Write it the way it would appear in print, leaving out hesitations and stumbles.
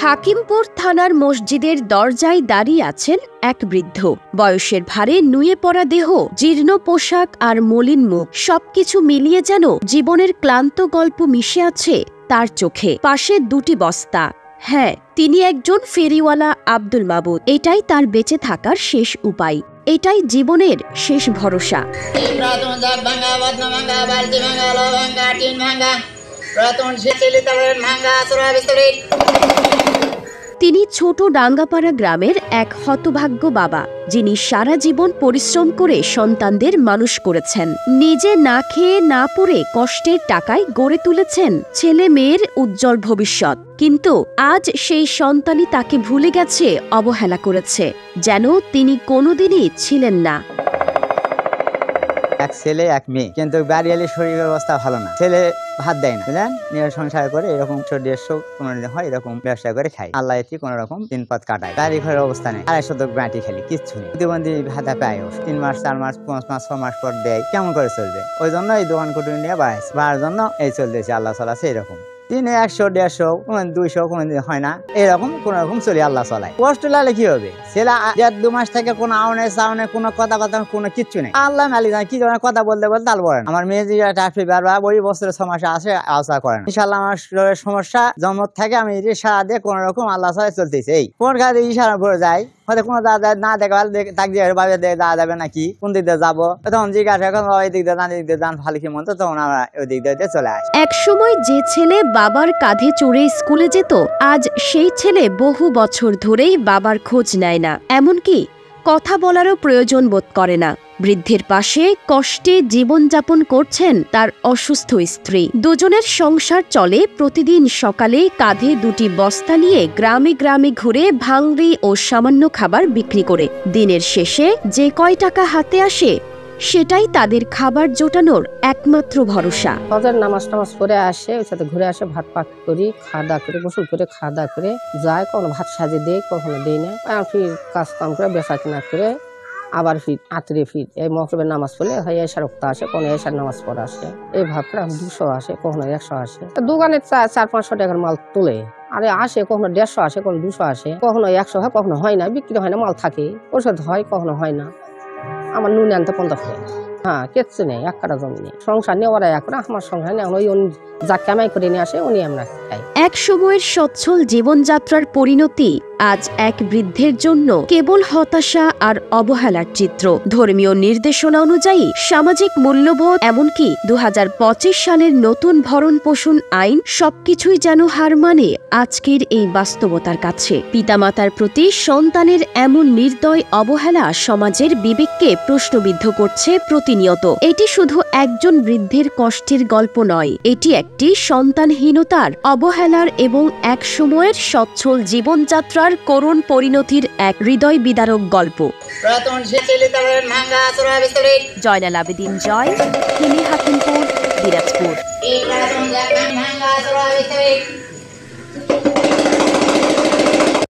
হাকিমপুর থানার মসজিদের দরজায় দাঁড়িয়ে আছেন এক বৃদ্ধ। বয়সের ভারে নুয়ে পড়া দেহ, জীর্ণ পোশাক আর মলিন মুখ, সবকিছু মিলিয়ে যেন জীবনের ক্লান্ত গল্প মিশে আছে তার চোখে। পাশে দুটি বস্তা। হ্যাঁ, তিনি একজন ফেরিওয়ালা আব্দুল মাবুদ। এটাই তার বেঁচে থাকার শেষ উপায়, এটাই জীবনের শেষ ভরসা। তিনি ছোট ডাঙ্গাপাড়া গ্রামের এক হতভাগ্য বাবা, যিনি সারা জীবন পরিশ্রম করে সন্তানদের মানুষ করেছেন। নিজে না খেয়ে না পড়ে কষ্টের টাকায় গড়ে তুলেছেন ছেলে মেয়ের উজ্জ্বল ভবিষ্যৎ। কিন্তু আজ সেই সন্তানই তাকে ভুলে গেছে, অবহেলা করেছে, যেন তিনি কোনোদিনই ছিলেন না। এক ছেলে এক মেয়ে, কিন্তু বাড়িয়ালি শরীরের অবস্থা ভালো না। ছেলে ভাত দেয় না, বুঝলেন, নিজের সংসার করে এরকম 150 হয় এরকম ব্যবসা করে খাই। আল্লাহ এটি কোন রকম দিন পথ কাটায়। বাড়ি ঘরের অবস্থা নেই, 250 বাটি খেলি, কিচ্ছু নেই। প্রতিবন্ধী ভাতা পায় 3 মাস 4 মাস 5 মাস 6 মাস পর দেয়, কেমন করে চলবে? ওই জন্য এই দোকান কুটুরি নিয়ে বাড়ার জন্য এই চলতেছে। আল্লাহ চলাছে এরকম দিনে 100 150 200 কোনদিন হয় না, এরকম কোন রকম চলি আল্লাহ চলায়। কষ্ট লাগলে কি হবে? ছেলে 1.5-2 মাস থেকে কোনো আউনে সাউনে কোনো কথা কোনো কিচ্ছু নেই। আল্লাহ মালিক কি ধরনের কথা বলতে তাল বলেন। আমার মেয়ে যে ওই বছরে 6 মাসে আসে, আশা করেন ইনশাল্লাহ আমার সমস্যা জন্ম থেকে আমি ইশারা দিয়ে কোন রকম আল্লাহ চলায় চলতেছে। এই কোন কাজে ইশারা করে যায়, হয়তো কোনো দাদা না দেখা তাক দিয়ে ভাবে যাওয়া যাবে নাকি, কোন দিক দিয়ে যাবো, তখন জিজ্ঞাসা এখন ওই দিক দিয়ে দিক দিয়ে যান ভালো কি মতো, তখন আমরা ওই দিক দিয়ে চলে আসি। এক সময় যে ছেলে বাবার কাঁধে চড়ে স্কুলে যেত, আজ সেই ছেলে বহু বছর ধরেই বাবার খোঁজ নেয় না, এমনকি কথা বলারও প্রয়োজন বোধ করে না। বৃদ্ধের পাশে কষ্টে জীবনযাপন করছেন তার অসুস্থ স্ত্রী। দুজনের সংসার চলে প্রতিদিন সকালে কাঁধে দুটি বস্তা নিয়ে গ্রামে গ্রামে ঘুরে ভাংরি ও সামান্য খাবার বিক্রি করে। দিনের শেষে যে কয় টাকা হাতে আসে, সেটাই তাদের খাবার জোটানোর একমাত্র ভরসা। ফজর নামাজ টামাজ পড়ে আসে, ওই সাথে ঘুরে আসে, ভাত পাক করি, খাওয়া দাওয়া করে, গোসল করে খাওয়া দাওয়া করে যায়। কখনো ভাত সাজে দেয়, কখনো দেয় না। ফির কাজ কাম করে বেচা কিনা করে আবার ফির আতরে ফির এই মকরবের নামাজ পড়লে হয় এসার রক্ত আসে, কোনো এসার নামাজ পড়ে আসে। এই ভাব করে 200 আসে, কখনো 100 আসে। দোকানে 400-500 টাকার মাল তোলে, আরে আসে কখনো 150 আসে, কখনো 200 আসে, কখনো 100 হয়, কখনো হয় না, বিক্রি হয় না, মাল থাকে, ওষুধ হয়, কখনো হয় না। আমার নুন আনতে 50 টাকা। হ্যাঁ, কিচ্ছু নেই, 1 কাটা জমি নেই। সংসার নিয়ে ওরা এখন আমার সংসার নেই, ওই যা কামাই করে নিয়ে আসে উনি আমরা খাই। এক সময়ের সচ্ছল জীবনযাত্রার পরিণতি আজ এক বৃদ্ধের জন্য কেবল হতাশা আর অবহেলার চিত্র। ধর্মীয় নির্দেশনা অনুযায়ী সামাজিক মূল্যবোধ, এমনকি 2025 সালের নতুন ভরণ পোষণ আইন, সবকিছুই যেন হার মানে আজকের এই বাস্তবতার কাছে। পিতামাতার প্রতি সন্তানের এমন নির্দয় অবহেলা সমাজের বিবেককে প্রশ্নবিদ্ধ করছে প্রতিনিয়ত। এটি শুধু একজন বৃদ্ধের কষ্টের গল্প নয়, এটি একটি সন্তানহীনতার, অবহেলার এবং এক সময়ের সচ্ছল জীবনযাত্রার করুণ পরিণতির এক হৃদয় বিদারক গল্প। জয়নাল আবেদিন জয়, হাকিমপুর, দিনাজপুর।